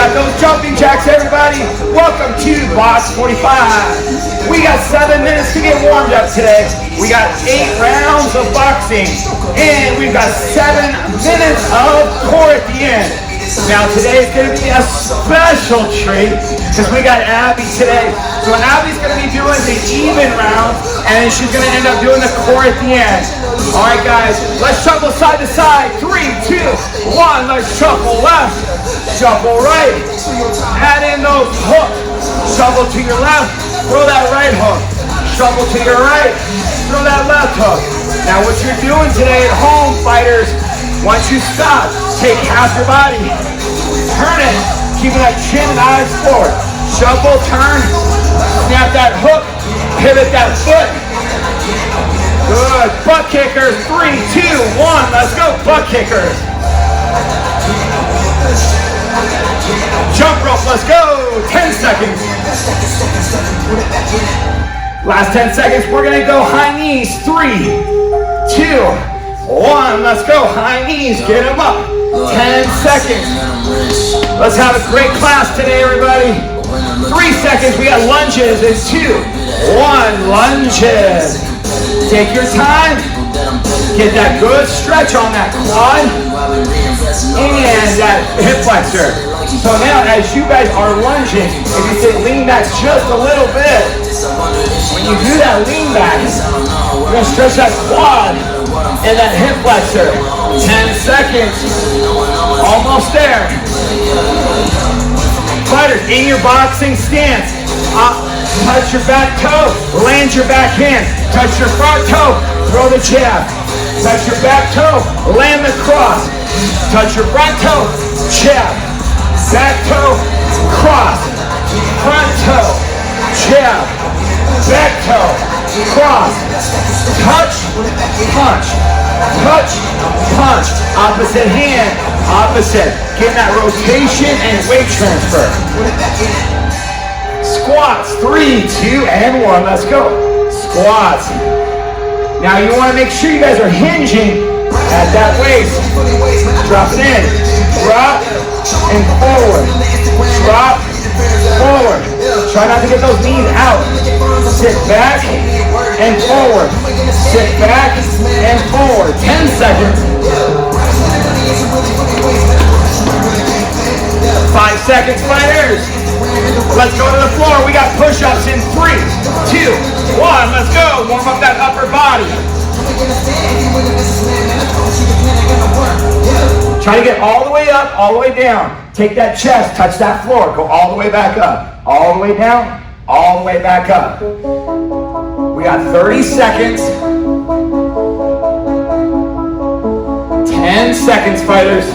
got those jumping jacks, everybody. Welcome to Box 45. We got 7 minutes to get warmed up today. We got 8 rounds of boxing, and we've got 7 minutes of core at the end. Now today is going to be a special treat because we got Abby today. So Abby's going to be doing the even round, and then she's going to end up doing the core at the end. All right, guys, let's shuffle side to side. 3, 2, 1. Let's shuffle left, shuffle right. Add in those hooks. Shuffle to your left, throw that right hook. Shuffle to your right, throw that left hook. Now what you're doing today at home, fighters, once you stop, take half your body, turn it, keeping that chin and eyes forward. Shuffle, turn, snap that hook, pivot that foot. Good. Butt kickers. 3, 2, 1. Let's go. Butt kickers. Jump rope. Let's go. 10 seconds. Last 10 seconds. We're going to go high knees. 3, 2, 1. Let's go. High knees. Get them up. 10 seconds. Let's have a great class today, everybody. 3 seconds. We got lunges. And 2, 1. Lunges. Take your time. Get that good stretch on that quad and that hip flexor. So now as you guys are lunging, if you say lean back just a little bit, when you do that lean back, you're going to stretch that quad and that hip flexor. 10 seconds. Almost there. Fighters, in your boxing stance, touch your back toe, land your back hand. Touch your front toe, throw the jab. Touch your back toe, land the cross. Touch your front toe, jab. Back toe, cross. Front toe, jab. Back toe, cross. Touch, punch. Touch, punch. Opposite hand, opposite. Get that rotation and weight transfer. Squats. 3, 2, and 1. Let's go. Squats. Now you want to make sure you guys are hinging at that waist. Drop it in. Drop and forward. Drop, forward. Try not to get those knees out. Sit back and forward. Sit back and forward. 10 seconds. 5 seconds, fighters. Let's go to the floor. We got push-ups in 3, 2, 1. Let's go. Warm up that upper body. Try to get all the way up, all the way down. Take that chest, touch that floor. Go all the way back up. All the way down, all the way back up. We got 30 seconds. 10 seconds, fighters.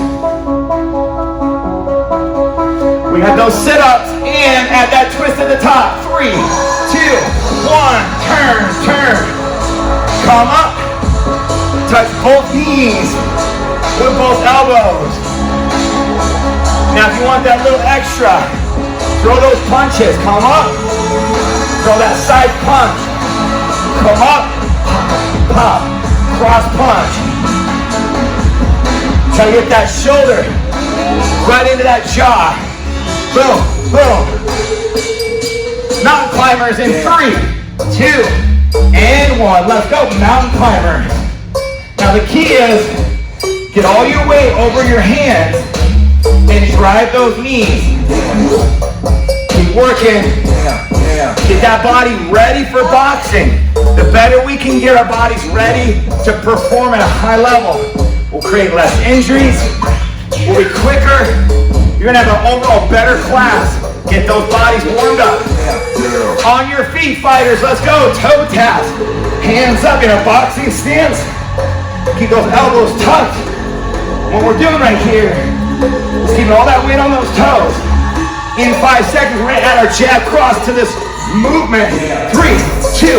We got those sit-ups and add that twist at the top. 3, 2, 1. Turn, turn. Come up. Touch both knees with both elbows. Now if you want that little extra, throw those punches. Come up. Throw that side punch. Come up. Pop. Cross punch. Try to get that shoulder right into that jaw. Boom, boom. Mountain climbers in 3, 2, and 1. Let's go, mountain climber. Now the key is get all your weight over your hands and drive those knees. Keep working. Get that body ready for boxing. The better we can get our bodies ready to perform at a high level, we'll create less injuries, we'll be quicker. You're going to have an overall better class. Get those bodies warmed up. On your feet, fighters. Let's go. Toe taps. Hands up in a boxing stance. Keep those elbows tucked. What we're doing right here is keeping all that weight on those toes. In 5 seconds, we're going to add our jab cross to this movement. 3, 2,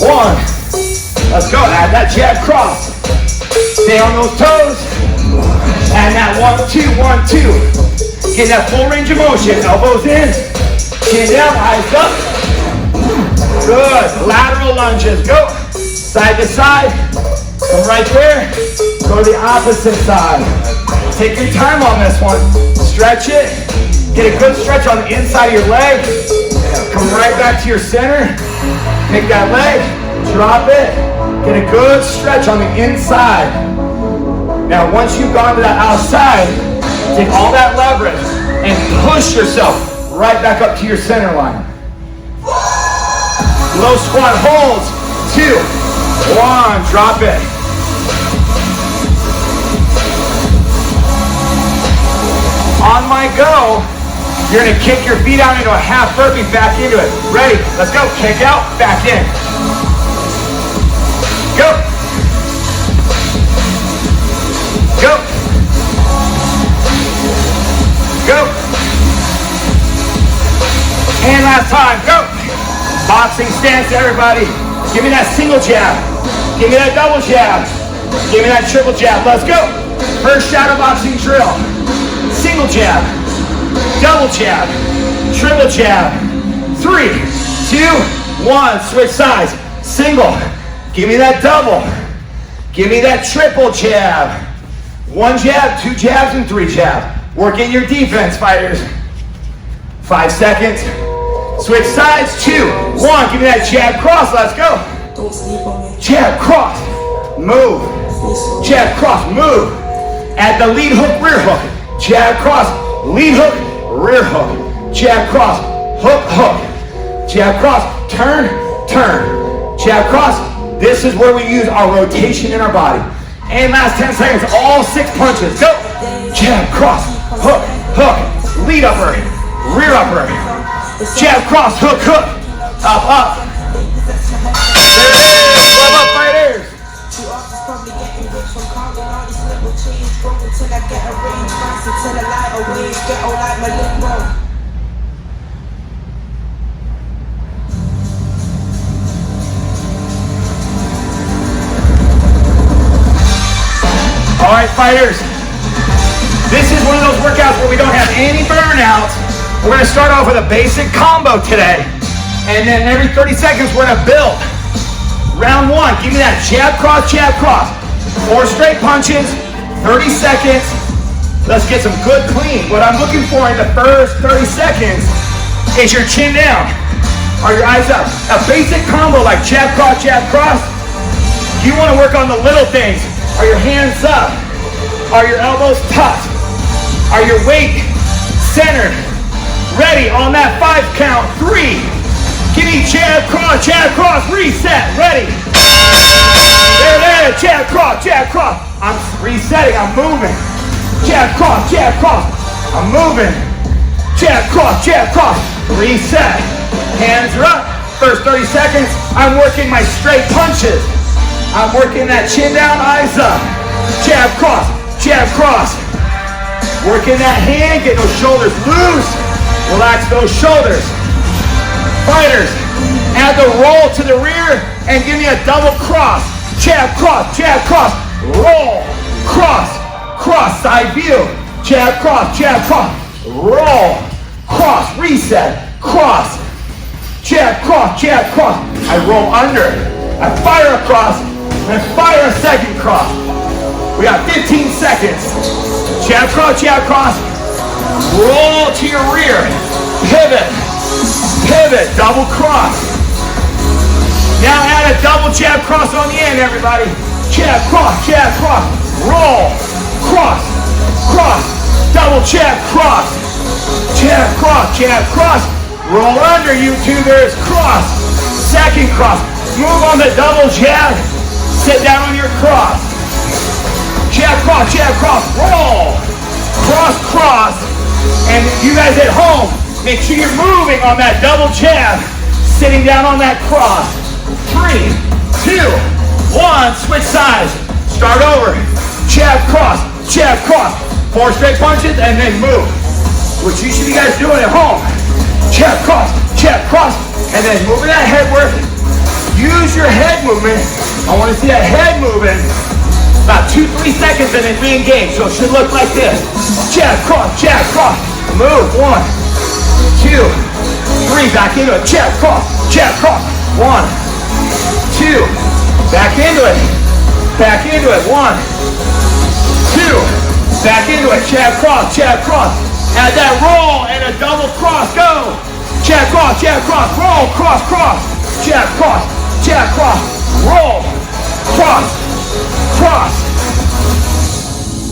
1. Let's go. Add that jab cross. Stay on those toes. And that 1, 2, 1, 2. Get that full range of motion. Elbows in. Chin down. Eyes up. Good. Lateral lunges. Go. Side to side. Come right there. Go to the opposite side. Take your time on this one. Stretch it. Get a good stretch on the inside of your leg. Come right back to your center. Take that leg, drop it. Get a good stretch on the inside. Now, once you've gone to that outside, take all that leverage and push yourself right back up to your center line. Low squat holds. 2, 1, drop it. On my go, you're gonna kick your feet out into a half burpee, back into it. Ready, let's go. Kick out, back in. Go. Go. Go. And last time, go. Boxing stance, everybody. Give me that single jab. Give me that double jab. Give me that triple jab. Let's go. First shadow boxing drill. Single jab, double jab, triple jab. 3, 2, 1. Switch sides. Single. Give me that double. Give me that triple jab. 1 jab, 2 jabs, and 3 jabs. Work in your defense, fighters. 5 seconds. Switch sides. 2, 1. Give me that jab cross. Let's go. Jab cross. Move. Jab cross. Move. Add the lead hook, rear hook. Jab cross. Lead hook, rear hook. Jab cross. Hook, hook. Jab cross. Turn, turn. Jab cross. This is where we use our rotation in our body. And last 10 seconds, all 6 punches. Go. Jab cross. Hook, hook. Lead upper, rear upper. Jab cross, hook, hook. Up, up. There it is. Love up, fighters. All right, fighters. This is one of those workouts where we don't have any burnout. We're going to start off with a basic combo today. And then every 30 seconds, we're going to build. Round 1, give me that jab, cross, jab, cross. 4 straight punches, 30 seconds. Let's get some good clean. What I'm looking for in the first 30 seconds is your chin down. Are your eyes up? A basic combo like jab, cross, jab, cross. You want to work on the little things. Are your hands up? Are your elbows tucked? Are your weight centered? Ready on that 5 count. 3. Give me jab, cross, reset. Ready. There it is. Jab, cross. I'm resetting. I'm moving. Jab, cross. I'm moving. Jab, cross. Reset. Hands are up. First 30 seconds, I'm working my straight punches. I'm working that chin down, eyes up. Jab, cross. Working that hand, get those shoulders loose. Relax those shoulders. Fighters, add the roll to the rear and give me a double cross. Jab, cross. Roll, cross, side view. Jab, cross. Roll, cross, reset, cross. Jab, cross. I roll under. I fire across. And fire a second cross. We got 15 seconds. Jab, cross. Roll to your rear. Pivot, double cross. Now add a double jab cross on the end, everybody. Jab, cross. Roll, cross. Double jab, cross. Jab, cross. Roll under, YouTubers. Cross. Second cross. Move on the double jab. Sit down on your cross. Jab, cross. Roll. Cross. And you guys at home, make sure you're moving on that double jab. Sitting down on that cross. 3, 2, 1. Switch sides. Start over. Jab, cross. 4 straight punches and then move. Which you should be guys doing at home. Jab, cross. And then moving that head work. Use your head movement. I want to see that head moving. About 2-3 seconds and then re-engage. So it should look like this. Jab, cross. Move. 1, 2, 3. Back into it. Jab, cross. 1, 2. Back into it. 1, 2. Back into it. Jab, cross. Add that roll and a double cross. Go. Jab, cross, roll, cross, cross. Jab, cross, roll, cross, cross.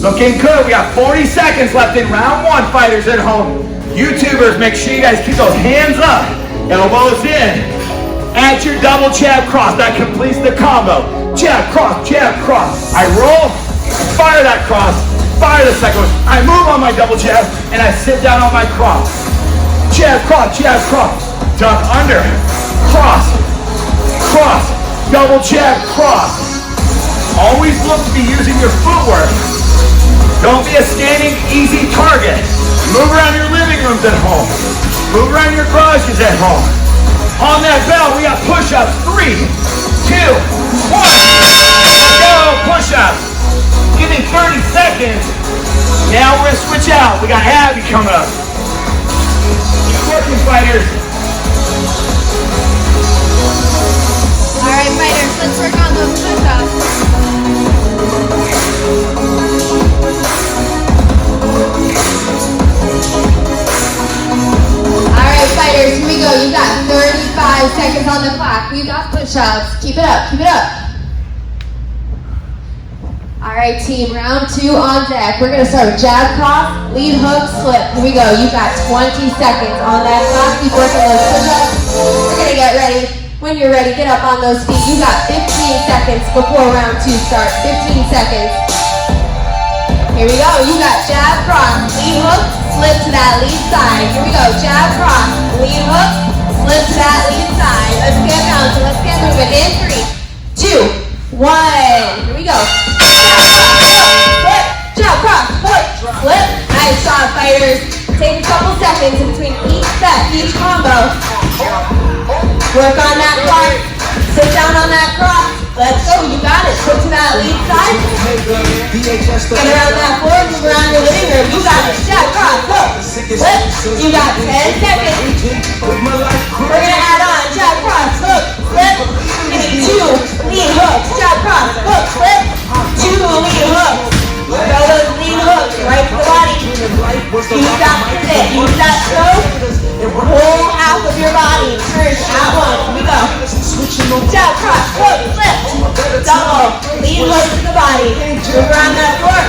Looking good. We got 40 seconds left in round one, fighters at home. YouTubers, make sure you guys keep those hands up, elbows in. Add your double jab cross. That completes the combo. Jab, cross, I roll, fire that cross, fire the second one. I move on my double jab, and I sit down on my cross. Jab, cross, duck under, cross, double jab, cross. Always look to be using your footwork. Don't be a standing, easy target. Move around your living rooms at home. Move around your garages at home. On that bell, we got push-ups. 3, 2, 1. Go, push-ups. Give me 30 seconds. Now we're gonna switch out. We got Abby coming up. Keep working, fighters. All right, fighters, let's work on those push-ups. Alright, fighters, here we go. You got 35 seconds on the clock. You got push-ups. Keep it up, Alright, team, round 2 on deck. We're going to start with jab, cross, lead hook, slip. Here we go. You got 20 seconds on that clock. Keep working those push-ups. We're going to get ready. When you're ready, get up on those feet. You got 15 seconds before round 2 starts. 15 seconds. Here we go. You got jab, cross, lead hook, slip to that lead side. Here we go. Jab, cross, lead hook, slip to that lead side. Let's get bouncing. Let's get moving. In 3, 2, 1. Here we go. Jab, cross, hook, slip. Nice job, fighters. Take a couple seconds in between each set, each combo. Work on that cross. Sit down on that cross. Let's go. You got it. Put to that lead side. Get around that floor. Move around your living room. You got it. Jab, cross, hook, flip. You got 10 seconds. We're going to add on jab, cross, hook, flip. Give me 2 lead hooks. Jab, cross, hook, flip. 2 lead hooks. Throw those lead hooks right to the body. Use that pivot. Use that stroke. Pull half of your body. Turn at once. Here we go. Jab, cross, hook, flip. Double. Lead hook to the body. Move around that floor.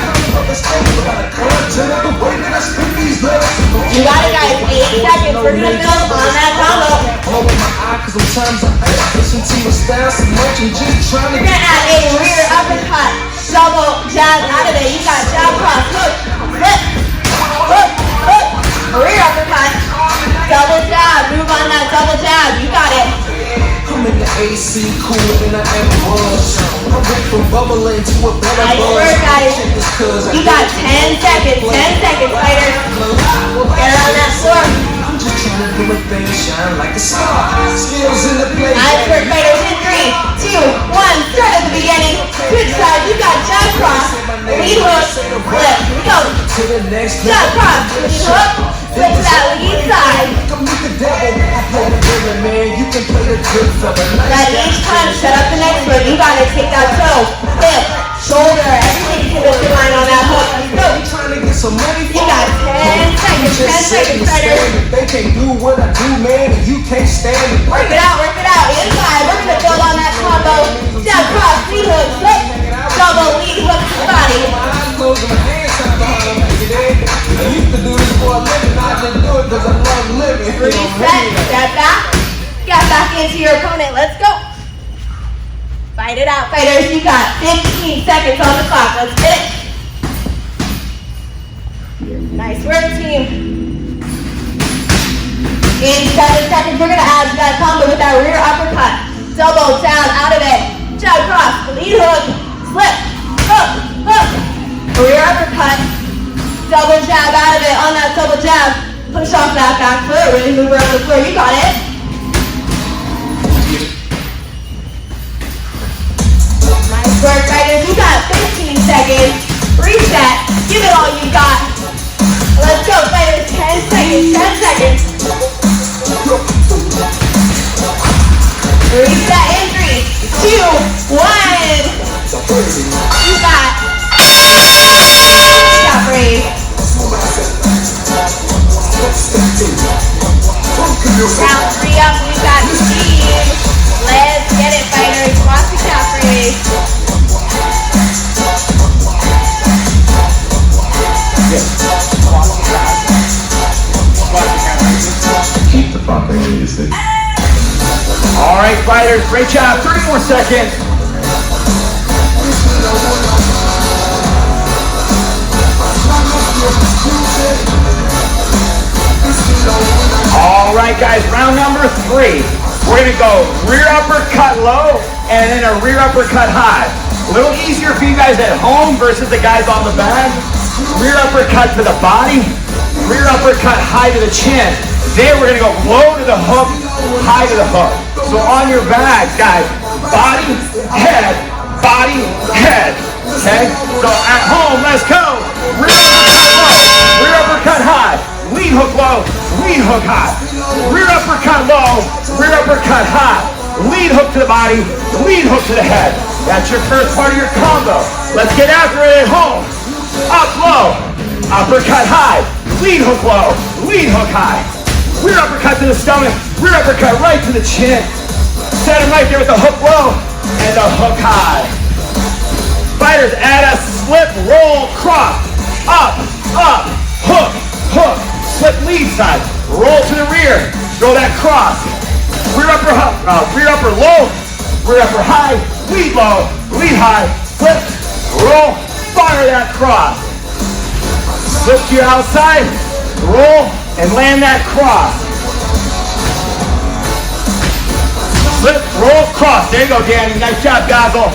You got it, guys. 8 seconds. We're going to build on that combo. You're going to add a rear uppercut. Double jab out of it. You got jab, cross, hook, flip, hook, hook. Rear uppercut. Double jab. Move on that double jab. You got it. I'm in the AC, cooler than I ever was. I went from bubbling to a better Nice buzz. work, guys. You got 10 seconds. 10 seconds, fighters. Get around that floor. I'm just trying to do a thing, shine like a star. Skills in the place. Nice work, fighters. In 3, 2, 1. Start at the beginning. Good side. You got jab, cross, lead hook, flip. Here we go. To the next Jab, cross, lead hook, flip to that lead side. Come meet the devil. I play the villain, man. You can play the good fella. Then each time, set up the next foot. You gotta take that toe, hip, shoulder, everything to the line on that hook. Let's go. Trying to get some money. You got 10 seconds. 10 seconds, fighters. They can't do what I do, man, and you can't stand it. Work it out, work it out. Inside, we're gonna build on that combo. Jab, cross, lead hook, flip, double lead hook to the body. My eyes closed and my hands tied behind my back. I used to do this for a living, I just do it because I love living. Reset, step back, get back into your opponent. Let's go. Fight it out, fighters. You got 15 seconds on the clock. Let's get it. Nice work, team. In 7 seconds, we're gonna add that combo with that rear uppercut. Double down out of it. Jab, cross, lead hook, slip, hook, hook. Rear uppercut. Double jab out of it. On that double jab, push off that back foot. Really move around the floor. You got it. Nice work, fighters. You got 15 seconds. Reset. Give it all you got. Let's go, fighters. 10 seconds. 10 seconds. Reset in 3, 2, 1. You got. Stop, breathe. Keep the fucking music. All right, fighters, great job. 30 more seconds. All right, guys, round number 3. We're gonna go rear uppercut low and then a rear uppercut high. A little easier for you guys at home versus the guys on the bag. Rear uppercut to the body, rear uppercut high to the chin. Then we're gonna go low to the hook, high to the hook. So on your bags, guys, body, head, okay? So at home, let's go. Rear uppercut low, rear uppercut high, lead hook low, lead hook high. Rear uppercut low, rear uppercut high, lead hook to the body, lead hook to the head. That's your first part of your combo. Let's get after it at home. Up low, uppercut high, lead hook low, lead hook high. Rear uppercut to the stomach, rear uppercut right to the chin. Set him right there with the hook low and the hook high. Fighters, add a slip, roll, cross. Up, hook, hook. Slip lead side, roll to the rear. Throw that cross. Rear upper low, rear upper high, lead low, lead high, flip, roll, fire that cross. Flip to your outside, roll, and land that cross. Flip, roll, cross. There you go, Danny. Nice job, Gazel.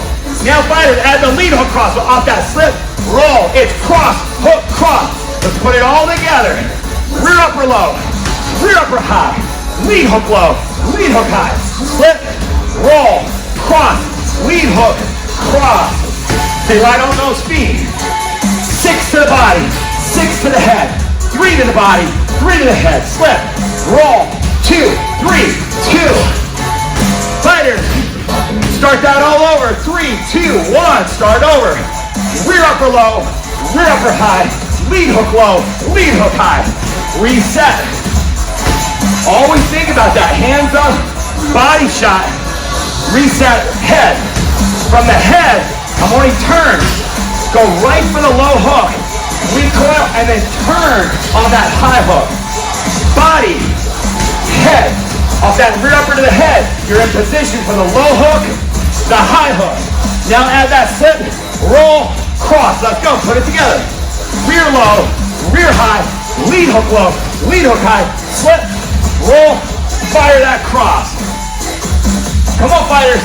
Now, fighters, add the lead hook cross. So off that slip, roll. It's cross, hook, cross. Let's put it all together. Rear upper low, rear upper high, lead hook low, lead hook high. Slip, roll, cross, lead hook, cross. Stay right on those feet. 6 to the body, 6 to the head, 3 to the body, 3 to the head. Slip, roll, 2, 3, 2. Fighters, start that all over. 3, 2, 1, start over. Rear upper low, rear upper high, lead hook low, lead hook high. Reset. Always think about that. Hands up, body shot, reset, head. From the head, I'm only turn. Go right for the low hook. Recoil and then turn on that high hook. Body, head. Off that rear upper to the head, you're in position for the low hook, the high hook. Now add that slip, roll, cross. Let's go, put it together. Rear low, rear high, lead hook low, lead hook high, slip, roll, fire that cross. Come on, fighters.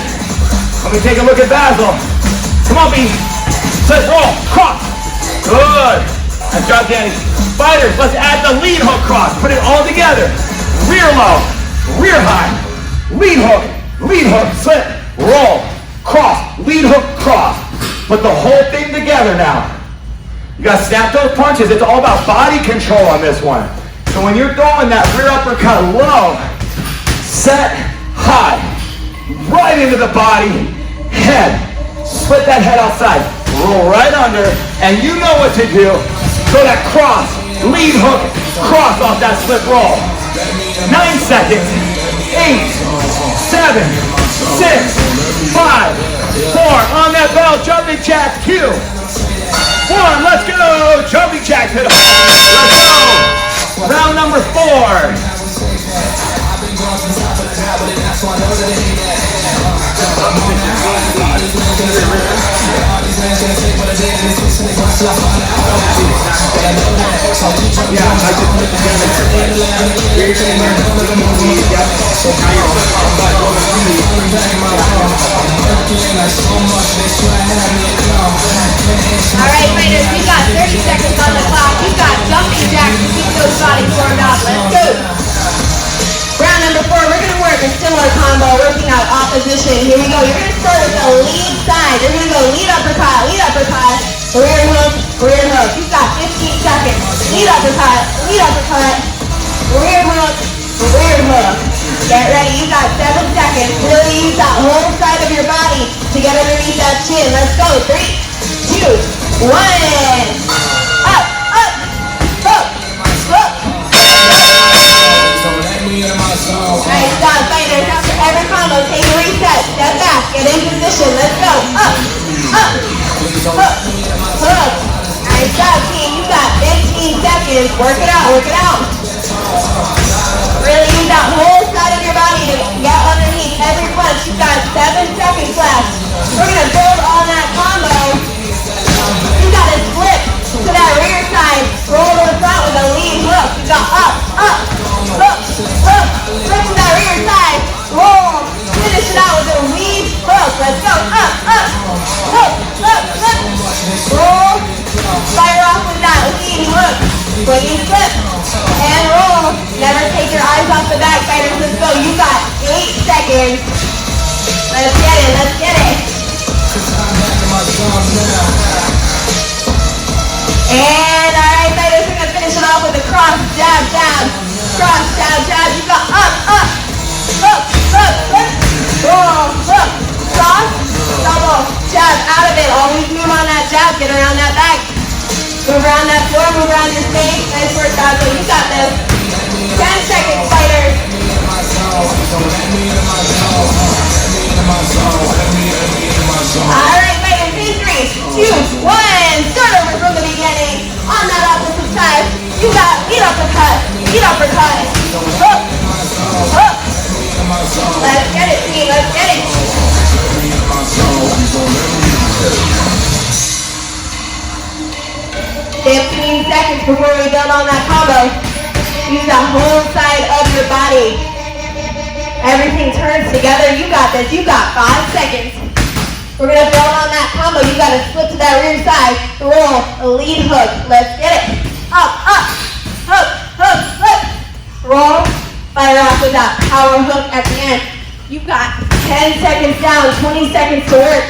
Let me take a look at Basil. Come on, B. Slip, roll, cross. Good. Nice job, Danny. Fighters, let's add the lead hook cross. Put it all together. Rear low, rear high, lead hook, slip, roll, cross, lead hook, cross. Put the whole thing together now. You gotta snap those punches. It's all about body control on this one. So when you're throwing that rear uppercut low, set, high, right into the body, head, split that head outside, roll right under, and you know what to do. Throw that cross, lead hook, cross off that slip roll. 9 seconds, 8, 7, 6, 5, 4, on that bell, jumping jack, 2, 1, let's go, jumping jack to the let's go, round number 4. Alright, fighters, we got 30 seconds on the clock. We got jumping jacks to keep those bodies warmed up. Let's go. Round number 4, we're going to work a similar combo, working out opposition. Here we go. You're going to start with the lead side. You're going to go lead uppercut, rear hook, rear hook. You've got 15 seconds. Lead uppercut, rear hook, rear hook. Get ready. You got 7 seconds. Really use that whole side of your body to get underneath that chin. Let's go. 3, 2, 1. Up, up, hook, hook. Nice job, fighters. After every combo, take a reset. Step back. Get in position. Let's go. Up, up, hook, hook. Nice job, team. You got 15 seconds. Work it out, work it out. Really use that whole side of your body to get underneath every punch. You've got 7 seconds left. We're gonna build on that combo. You gotta slip to that rear side. Roll to the front with a lead hook. You got up, up, hook, hook. Slip to that rear side. Roll. Finish it out with a lead hook. Let's go. Up, up, hook, hook, hook. Roll. Fire off with that lead hook. When you slip and roll, never take your eyes off the back, fighters. Let's go. You got 8 seconds. Let's get it. Let's get it. And alright, fighters, we're gonna finish it off with a cross, jab, jab. Cross, jab, jab. You got up, up. Hook, hook, hook. Roll, hook. Cross, double, jab. Out of it. Always move on that jab. Get around that back. Move around that floor, move around your stage. Nice work, Dazzle. You got this. 10 seconds, fighters. Alright, fighters. In 3, 2, 1. Start over from the beginning. On that opposite side. You got lead uppercut. Lead uppercut. Hook. Hook. Let's get it, team. Let's get it. 15 seconds before we build on that combo. Use the whole side of your body. Everything turns together. You got this. You got 5 seconds. We're going to build on that combo. You got to slip to that rear side. Roll. A lead hook. Let's get it. Up, up. Hook, hook, hook. Roll. Fire off with that power hook at the end. You've got 10 seconds down. 20 seconds to work.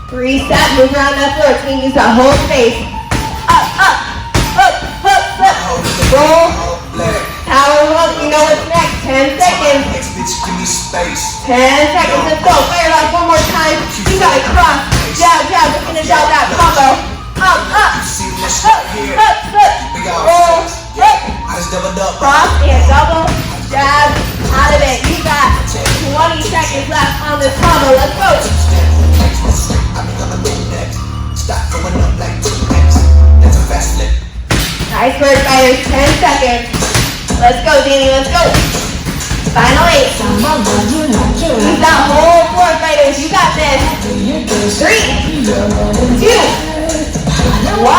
Reset. Move around that floor. Team, use that whole space. Up, up, hook, hook, hook. Roll, power hook, you know what's next. 10 seconds. 10 seconds, let's go. Fire it off one more time. You got to cross, jab, jab, to finish out that combo. Up, up, hook, hook, hook. Roll, hook. Cross and double, jab, out of it. You got 20 seconds left on this combo. Let's go. Nice work, fighters. 10 seconds. Let's go, Danny. Let's go. Final 8. Use that whole floor, fighters. You got this. 3, 2, 1.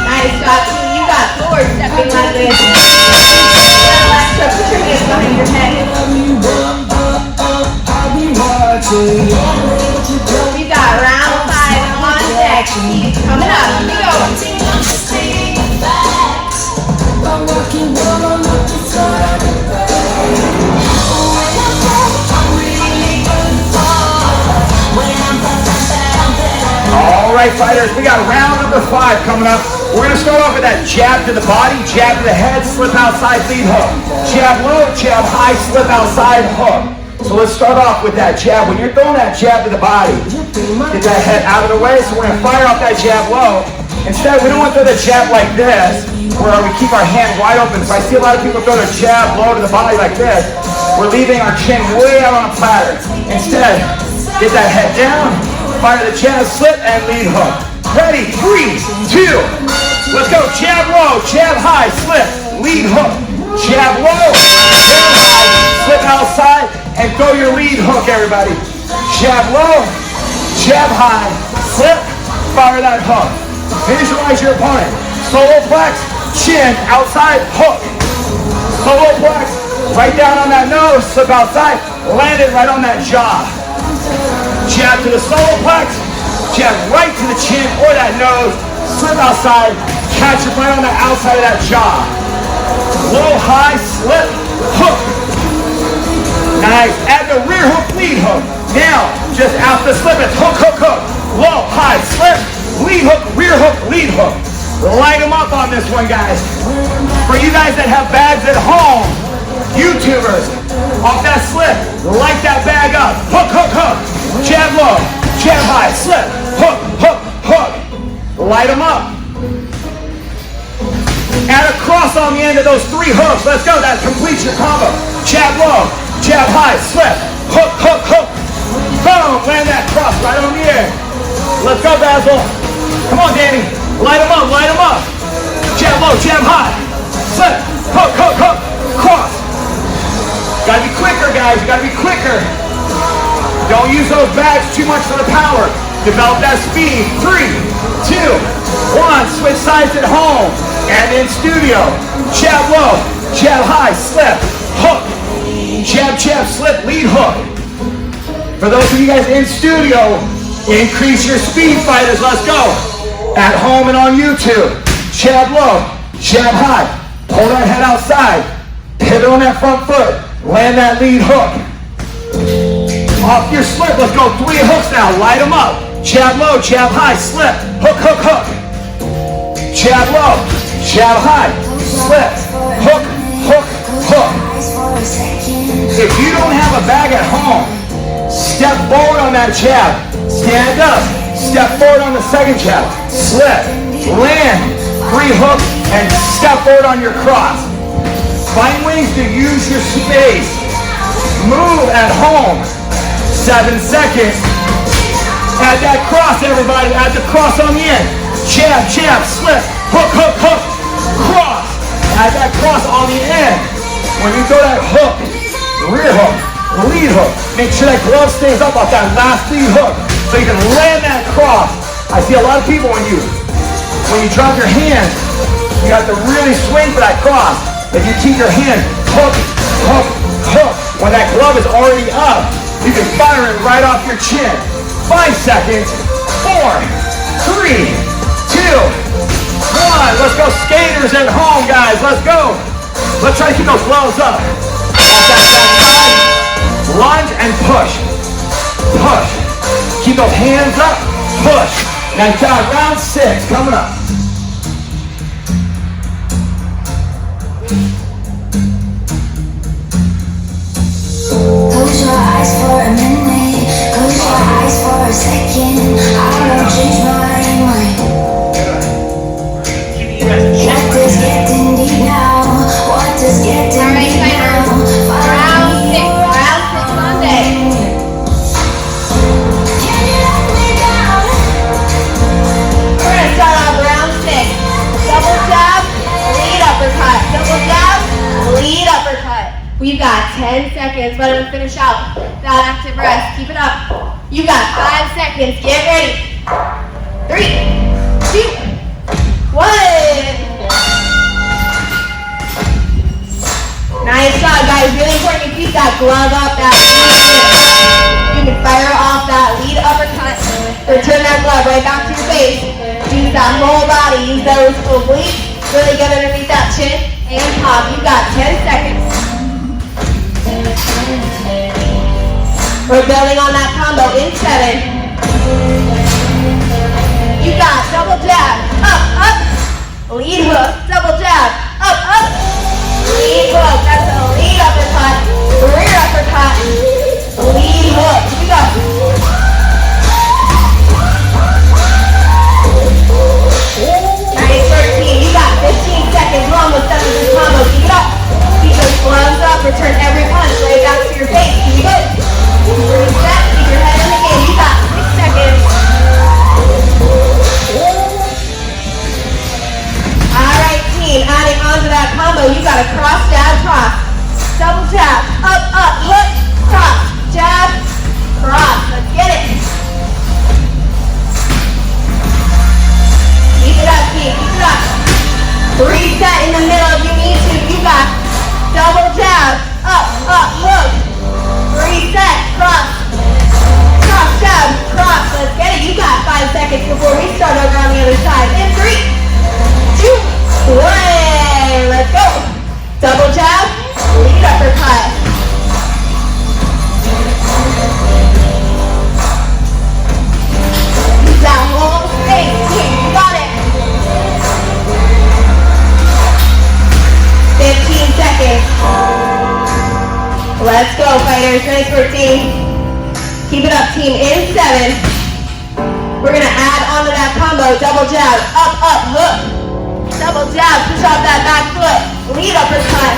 Nice job, team. You got 4 stepping like this. Alexa, put your hands behind your head. We got round 5 on deck. Keep coming up. Here we go. All right, fighters, we got round number 5 coming up. We're going to start off with that jab to the body, jab to the head, slip outside, lead hook. Jab low, jab high, slip outside, hook. So let's start off with that jab. When you're throwing that jab to the body, get that head out of the way. So we're going to fire off that jab low. Instead, we don't want to throw the jab like this, where we keep our hand wide open. So I see a lot of people throw their jab low to the body like this. We're leaving our chin way out on a platter. Instead, get that head down, fire the jab, slip, and lead hook. Ready? 3, 2. Let's go. Jab low, jab high, slip, lead hook. Jab low, jab high, slip outside, and throw your lead hook, everybody. Jab low, jab high, slip, fire that hook. Visualize your opponent. Solo plex, chin, outside, hook. Solo plex, right down on that nose, slip outside, land it right on that jaw. Jab to the solo plex, jab right to the chin or that nose, slip outside, catch it right on the outside of that jaw. Low, high, slip, hook. Nice. Add the rear hook, lead hook. Now, just after slip, it's hook, hook, hook. Low, high, slip, lead hook, rear hook, lead hook. Light them up on this one, guys. For you guys that have bags at home, YouTubers, off that slip, light that bag up. Hook, hook, hook. Jab low, jab high, slip, hook, hook, hook. Light them up. Add a cross on the end of those 3 hooks. Let's go. That completes your combo. Jab low, jab high, slip, hook, hook, hook. Boom. Land that cross right on the end. Let's go, Basil. Come on, Danny. Light them up, light guys. You gotta be quicker. Don't use those bags too much for the power. Develop that speed. 3, 2, 1. Switch sides at home and in studio. Jab low, jab high, slip, hook. Jab, jab, slip, lead hook. For those of you guys in studio, increase your speed, fighters. Let's go. At home and on YouTube. Jab low, jab high. Pull that head outside. Pivot on that front foot. Land that lead hook. Off your slip. Let's go. 3 hooks now. Light them up. Jab low, jab high, slip. Hook, hook, hook. Jab low, jab high, slip. Hook, hook, hook. If you don't have a bag at home, step forward on that jab. Stand up. Step forward on the second jab. Slip. Land. 3 hooks and step forward on your cross. Find ways to use your space. Move at home. 7 seconds. Add that cross, everybody. Add the cross on the end. Jab, jab, slip. Hook, hook, hook. Cross. Add that cross on the end. When you throw that hook, rear hook, lead hook, make sure that glove stays up off that last lead hook so you can land that cross. I see a lot of people when you drop your hand, you have to really swing for that cross. If you keep your hand hook, hook, hook, when that glove is already up, you can fire it right off your chin. 5 seconds. 4, 3, 2, 1. Let's go skaters at home, guys. Let's go. Let's try to keep those gloves up. Off that backside. Lunge and push. Push. Keep those hands up. Push. Now round 6 coming up. Close your eyes for a minute, close your eyes for a second. I won't change my mind. What does getting deep now? What does getting deep now? Round 6 Monday. Can you let me down? We're gonna start off round 6. Double jab, lead uppercut. Double jab, lead uppercut. We've got 10 seconds. Let him finish out that active rest. Keep it up. You got 5 seconds. Get ready. 3, 2, 1. Nice job, guys. Really important to keep that glove up, that lead. You can fire off that lead uppercut. Return that glove right back to your face. Use that whole body. Use those obliques. Really get underneath that chin and pop. You got 10 seconds. We're building on that combo in 7. You got double jab, up, up, lead hook, double jab, up, up, lead hook. That's a lead uppercut, rear uppercut, lead hook. Here we go. Nice 13. You got 15 seconds. We're almost done with this combo. Keep it up. Keep those gloves up. Return every punch right back to your face. Here we go. Reset. Keep your head in the game. You got 6 seconds. Alright, team. Adding on to that combo, you got a cross, jab, cross. Double jab. Up, up, hook, cross, jab, cross. Let's get it. Keep it up, team. Keep it up. Reset in the middle if you need to. You got double jab. Up, up, hook. Reset. Cross. Cross, jab, cross. Let's get it. You got 5 seconds before we start over on the other side. In 3, 2, 1. Let's go. Double jab. Lead uppercut. Use that whole space. Team, you got it. 15 seconds. Let's go, fighters. Nice work, team. Keep it up, team. In 7. We're gonna add onto that combo. Double jab, up, up, hook. Double jab, push off that back foot. Lead uppercut,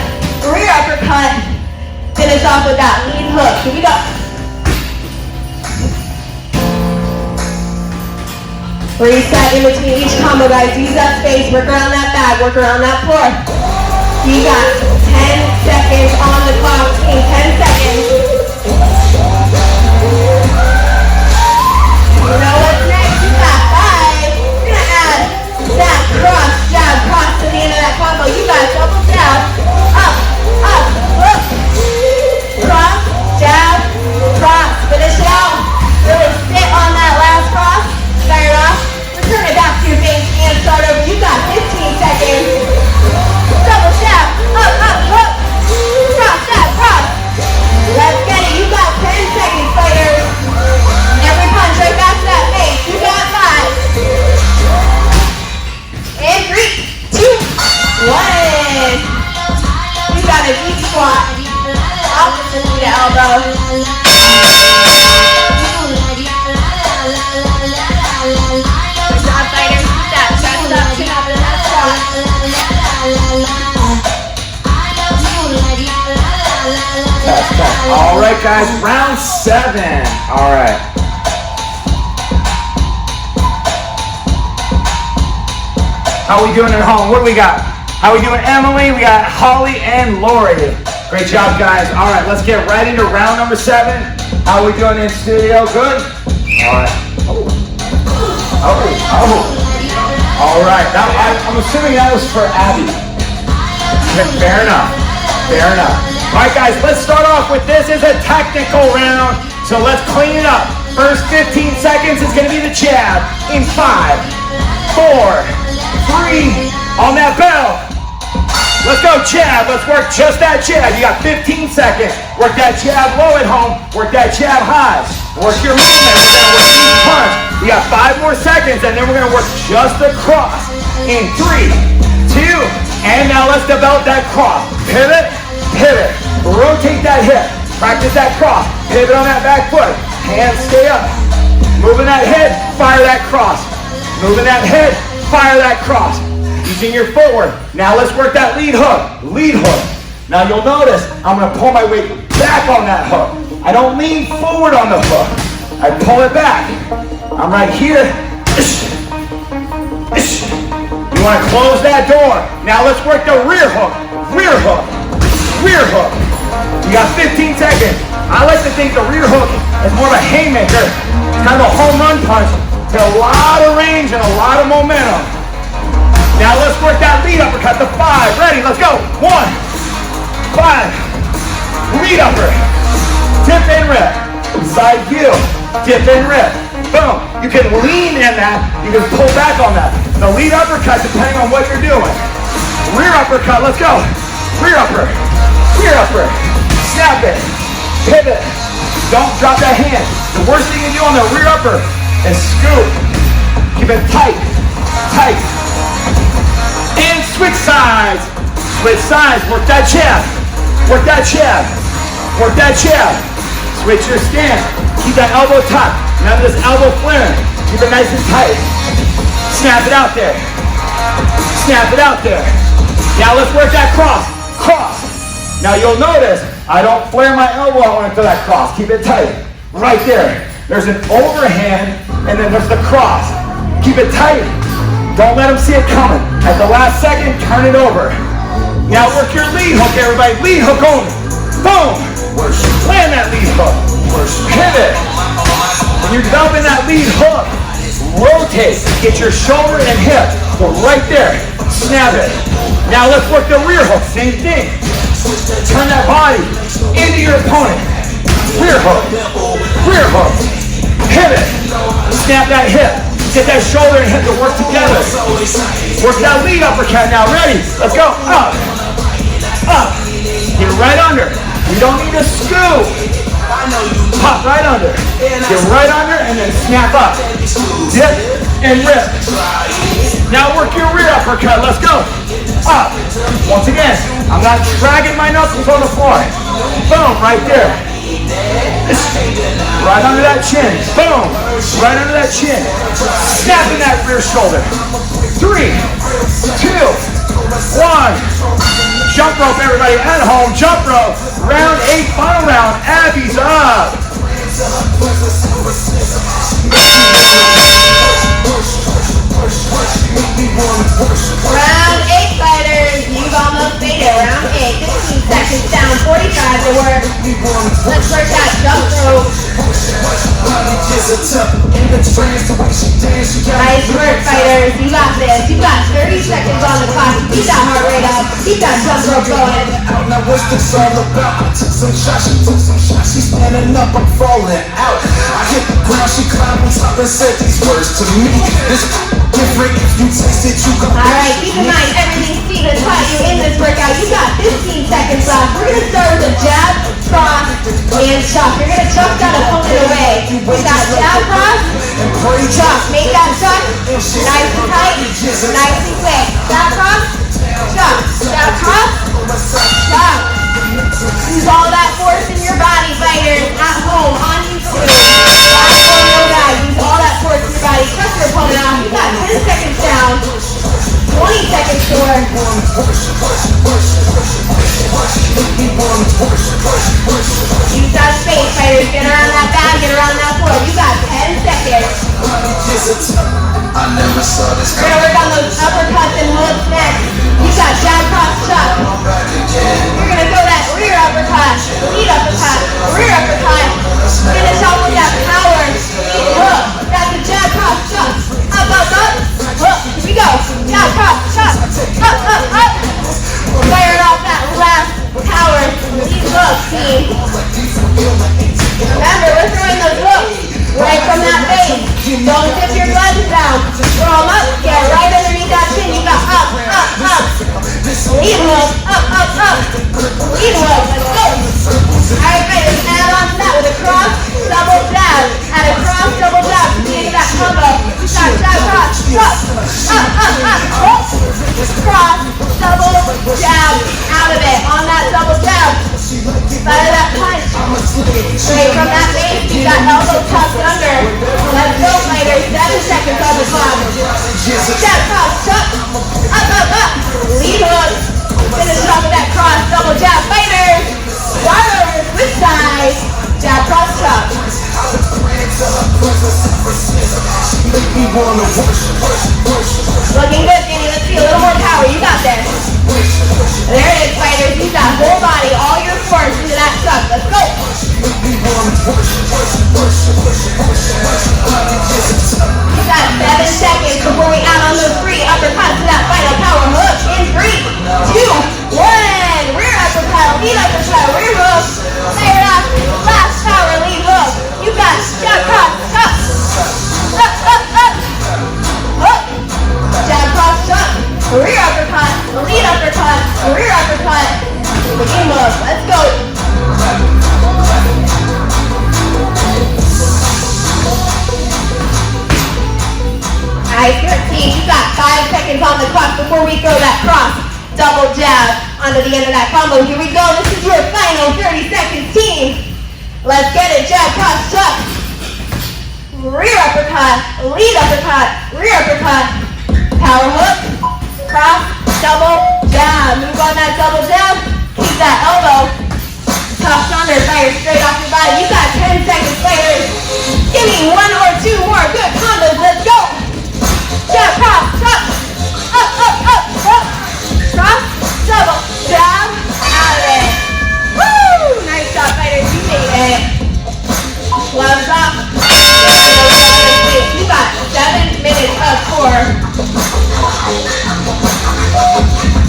rear uppercut. Finish off with that lead hook. Here we go. Reset in between each combo, guys. Use that space. Work around that bag. Work around that floor. You got 10 seconds on the clock. In 10 seconds. You know what's next? You got 5. You're gonna add that cross, jab, cross to the end of that combo. You got double jab. Up, up, up. Cross, jab, cross. Finish it out. Really sit on that last cross. Fire it off. Return it back to your base and start over. You got 15 seconds. Double jab. Up, up, up. Cross, jab, cross. Let's get it. You got 10 seconds, fighters. Every punch right back to that base. You got 5. And 3, 2, 1. You got a deep squat. Opposite knee to elbow. Good job, fighters. Keep that chest up, chin up in that squat. All right, guys, round 7. All right. How we doing at home? What do we got? How we doing, Emily? We got Holly and Lori. Great job, guys. All right, let's get right into round number 7. How we doing in studio? Good? All right. All right. Now, I'm assuming that was for Abby. Fair enough. Fair enough. All right, guys, let's start off with this is a technical round, so let's clean it up. First 15 seconds is going to be the jab in 5, 4, 3, on that bell. Let's go, jab. Let's work just that jab. You got 15 seconds. Work that jab low at home. Work that jab high. Work your movement. We're going to work each punch. We got 5 more seconds, and then we're going to work just the cross in 3, 2, and now let's develop that cross. Pivot, pivot. Rotate that hip. Practice that cross. Pivot on that back foot. Hands stay up. Moving that head, fire that cross. Moving that head, fire that cross. Using your footwork. Now let's work that lead hook. Lead hook. Now you'll notice I'm going to pull my weight back on that hook. I don't lean forward on the hook. I pull it back. I'm right here. You want to close that door. Now let's work the rear hook. Rear hook. Rear hook. You got 15 seconds. I like to think the rear hook is more of a haymaker. It's kind of a home run punch. It's a lot of range and a lot of momentum. Now let's work that lead uppercut to 5. Ready, let's go. 1, 5. Lead upper. Dip and rip. Side view. Dip and rip. Boom. You can lean in that. You can pull back on that. The lead uppercut, depending on what you're doing. Rear uppercut, let's go. Rear upper. Rear upper. Snap it. Pivot. Don't drop that hand. The worst thing you do on the rear upper is scoop. Keep it tight. Tight. And switch sides. Switch sides. Work that jab. Work that jab. Work that jab. Switch your stance. Keep that elbow tucked. None of this elbow flaring. Keep it nice and tight. Snap it out there. Snap it out there. Now let's work that cross. Cross. Now you'll notice I don't flare my elbow out when I throw that cross. Keep it tight. Right there. There's an overhand and then there's the cross. Keep it tight. Don't let them see it coming. At the last second, turn it over. Now work your lead hook, everybody. Lead hook only. Boom. Land that lead hook. Pivot. When you're developing that lead hook, rotate. Get your shoulder and hip. Go right there. Snap it. Now let's work the rear hook. Same thing. Turn that body into your opponent. Rear hook. Rear hook. Pivot. Snap that hip. Get that shoulder and hip to work together. Work that lead uppercut now. Ready? Let's go. Up. Up. Get right under. You don't need to scoop. Pop right under. Get right under and then snap up. Dip and rip. Now work your rear uppercut. Let's go. Up. Once again, I'm not dragging my knuckles on the floor. Boom, right there. Right under that chin. Boom. Right under that chin. Snapping that rear shoulder. 3, 2, 1. Jump rope, everybody at home. Jump rope. Round 8, final round. Abby's up. Round 8, fighters. You've almost made it. round 8, 15 seconds down, 45 to work. Let's work that jump rope. Nice work, fighters. You got this. You got 30 seconds on the clock. Keep that heart rate up. Keep that jump rope going. Now what's this all about? I took some shots, she's standing up, I'm falling out. I hit the ground, she climbed on top and said these words to me. This different, if you taste it, you gon' Alright, keep in mind everything Steve has taught you in this workout. You got 15 seconds left. We're gonna start with a jab, cross, and chuck. You're gonna chuck that opponent away. With that jab cross, chuck. Make that chuck nice and tight, nice and quick. Jab cross, chuck. Jab cross, chuck. Use all that force in your body, fighters. At home, on YouTube. Use all that force in your body. Chuck your opponent off. You got 10 seconds down. 20 seconds to work. Use that space, fighters. Get around that bag, get around that floor. You got 10 seconds. I never saw this We're gonna work on those uppercuts and hooks next. You got jab, cross, chuck. You're gonna go that rear uppercut, lead uppercut, rear uppercut. Finish off with that power, lead hook. That's a jab, cross, chuck. Up, up, up. Hook. Here we go. Jab, cross, chuck. Up, up, up. Fire off that left power, lead hook, team. Remember, we're throwing those hooks right from that base. Don't tip your gloves down. Throw them up. Get right underneath that chin. You got up, up, up. Lead hook. Up, up, up. Lead hook. Let's go. Alright, fighters. Add on to that with a cross, double jab. Add a cross, double jab. To the end of that combo. Jab, jab, cross. Chuck. Up, up, up. Hook. Cross, double jab. Out of it. On that double jab. Fire that punch. Straight from that base. You got elbow tucked under. Let's go, fighters. 7 seconds on the clock. Jab, cross, chuck. Up, up, up. Lead hook. Finish off with that cross, double jab. Fighters. Start over, switch sides. Jab, cross, chuck. Looking good, Danny. Let's see a little more power. You got this. There it is, fighters. Use that whole body, all your force into that chuck. Let's go. You got 7 seconds before we add on those 3 uppercuts to that final power hook. In 3, 2, 1. Rear uppercut, lead uppercut, rear hook. Fire it off. Last power, lead hook. You got jab, cross, chuck. Up, up, up. Hook. Jab, cross, chuck. Rear uppercut, lead uppercut, rear uppercut. Lead hook. Let's go. Alright, 13. You got 5 seconds on the clock before we throw that cross. Double jab onto the end of that combo. Here we go. This is your final 30 seconds, team. Let's get it. Jab, cross, chuck. Rear uppercut, lead uppercut, rear uppercut. Power hook, cross, double jab. Move on that double jab. Keep that elbow tucked under. Fire straight off your body. You got 10 seconds, fighters. Give me 1 or 2 more good combos. Let's go. Jab, cross, chuck. Up, up, up, up. Cross, double jab. Out of it. Woo! Nice job, fighters. You made it. Gloves up. You got 7 minutes of core.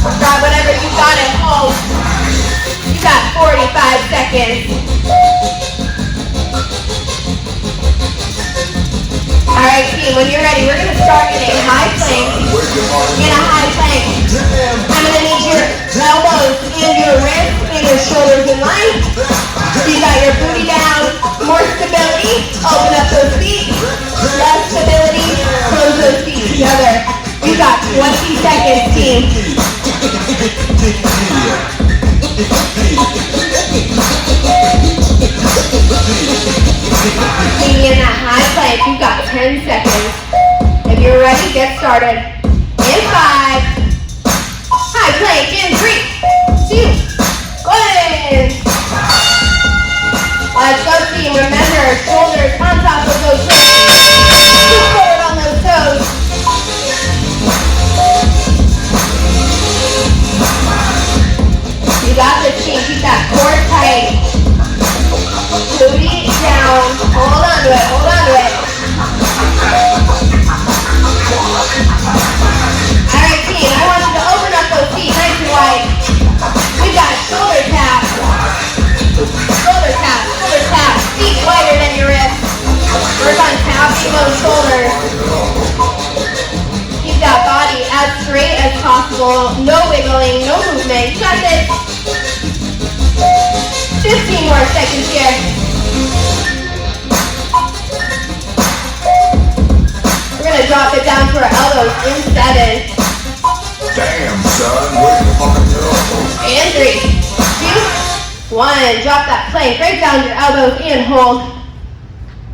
Grab whatever you got at home. You got 45 seconds. Alright, team, when you're ready, we're going to start in a high plank. In a high plank. I'm going to need your elbows and your wrists and your shoulders in line. You got your booty down. More stability. Open up those feet. Less stability. Close those feet together. You got 20 seconds, team. Being in that high plank, you got 10 seconds. If you're ready, get started. In 5. High plank in 3, 2, 1. Let's go, team. Remember, shoulders on top of those hips. Scoot forward on those toes. impossible. No wiggling, no movement. You got this. 15 more seconds here. We're gonna drop it down to our elbows in 7. Damn, son, where the fuck are you? And 3, 2, 1. Drop that plank right down your elbows and hold.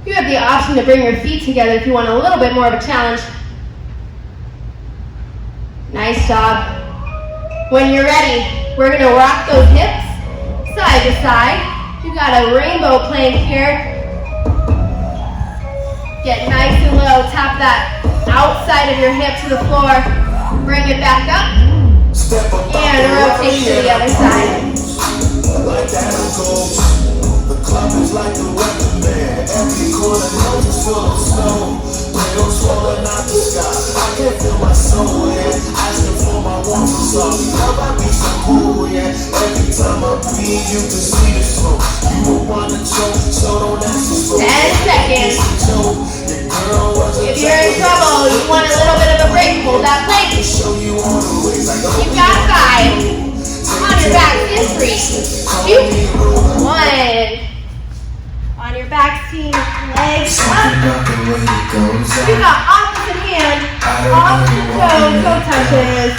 You have the option to bring your feet together if you want a little bit more of a challenge. Nice job. When you're ready, we're gonna rock those hips side to side. You got a rainbow plank here. Get nice and low. Tap that outside of your hip to the floor. Bring it back up. And rotate to the other side. Like that it goes. The club is like the weatherman. Every corner knows it's full of snow. Rails falling out the sky. I can feel my soul, yeah. Asking for my warmth and soft. Love, I be so cool, yeah. Every time I breathe, you can see the smoke. You will wanna choke, so don't ask me for 10 seconds. If you're in trouble, you want a little bit of a break, hold that plank. You've got 5. On your back in 3, 2, 1. On your back, team, legs up. You got opposite hand, opposite toe, toe touches.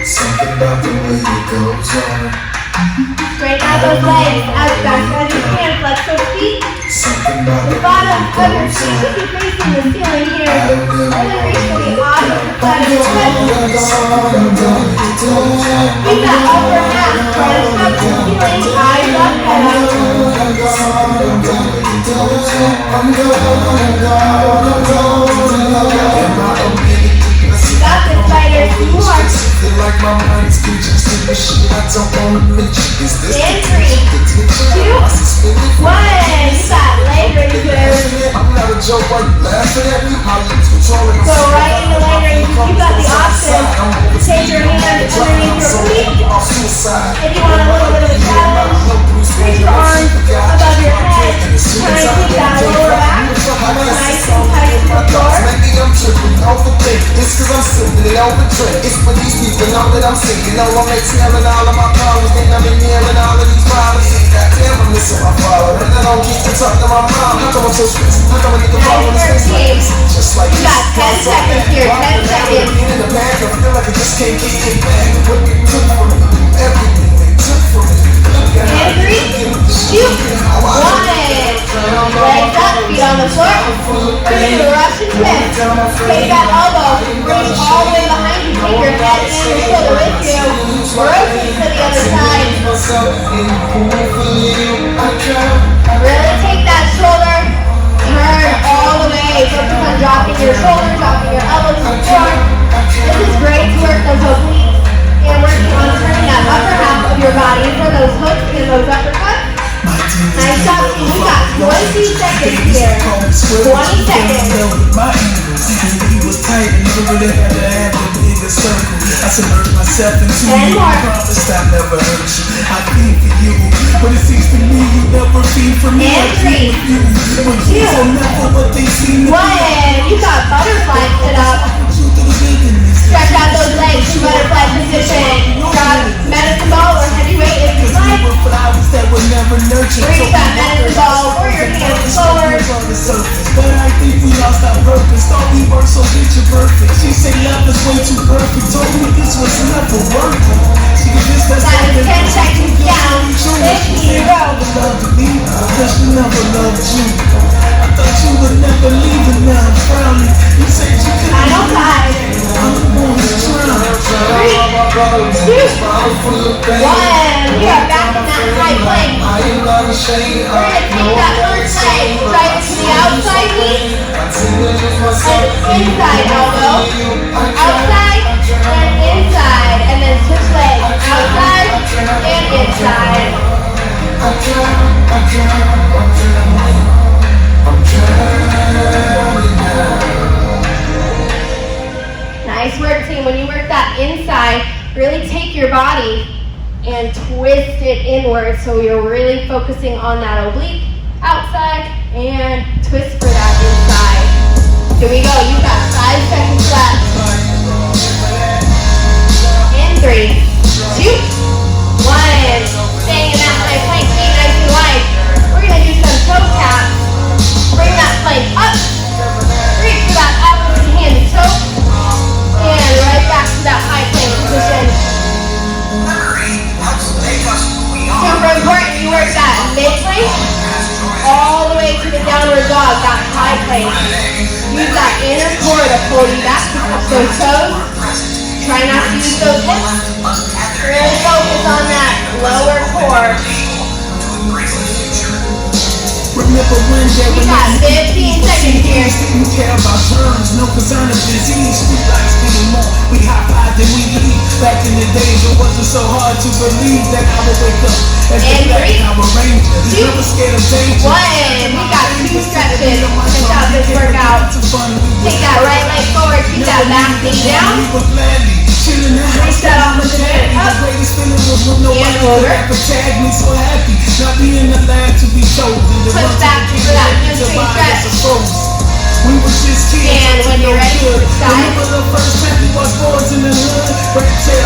Something about the way it goes on. Straighten out those legs as fast as you can. Flex those feet. Something about The bottom of your feet should be facing the ceiling here. Really reach for the opposite side of your foot. Keep that upper half pressed up to the ceiling. Eyes up, head You got this, fighters. 2 more. Like my mind's preaching stupid shit I don't wanna mention. Is this And 3, 2, 1. You got leg raises. I'm not a joke, why you laughing at me? My lips controlling. So right in the leg raises, you got the option to take your hand underneath your feet. If you want a little bit of a challenge, reach your arms above your head. Try and keep that lower back nice and tight to the floor. Maybe I'm tripping, overthink. It's cause I'm sipping it over drink. It's for these people, know that I'm singing. Know I'm exhaling all of my problems. Think I'm inhaling all of these problems. Goddamn, I'm missing my father. And I don't get to talk to my mom. How come I'm so stressed? How come I get the ball when it's just like You got 10 seconds here, 10 seconds. in the bag, I feel like I just can't get it back. What they took from me, everything they took from me. And 3, 2, 1. Legs up, feet on the floor. We're going to do a Russian twist. Take that elbow, reach all the way behind you. Take your head and your shoulder with you. Rotate to the other side. Really take that shoulder, turn all the way. Focus on dropping your shoulder, dropping your elbows to the floor. This is great to work those obliques and working on turning that upper half of your body for those hooks and those uppercuts. Nice job, team. You got 20 seconds here. 20 seconds. He was tight and never really had to have a bigger circle. I submerged myself into you. I promised I never hurt you. I feel for you, but it seems to me you never feel for me. And 3, 2, 1. You got butterfly sit up. Stretch out those legs to butterfly position. Grab medicine ball or heavy weight if you like. Reach that medicine ball or your hands forward. But I think we lost our purpose. Thought we were so rich and perfect. She said love is way too perfect. Told me this was never working. She just That is 10 seconds down. 15 go. Because she never loved you. I thought you would never leave and now I'm frowning. You said you could Final 5. I'm the one who's trying. 3, 2, 1. We are back in that high plank. We're going to take that first leg right into the outside knee and inside elbow. Outside and inside. And then switch legs. Outside and inside. Nice work, team. When you work that inside, really take your body and twist it inward so you're really focusing on that oblique, outside, and twist for that inside. Here we go. You've got 5 seconds left. downward dog, that high plank. Use that inner core to pull you back up those toes. Try not to use those hips. Really focus on that lower core. Remember one day You got 15 seconds here. didn't care about germs, no concern of disease. Street lights anymore. We high five then we eat. Back in the days, it wasn't so hard to believe that I would wake up as the And black 3, Power Ranger. 2, Never scared of danger. 1. We got 2 stretches. Finish out this workout. Take that right leg forward, keep that back knee down. Reset off with the hand up. And over. Not being allowed to be chosen. Push back for that hamstring stretch. We was just kids. And when you're ready, switch sides. Remember the first time we was boys in the hood. Red tail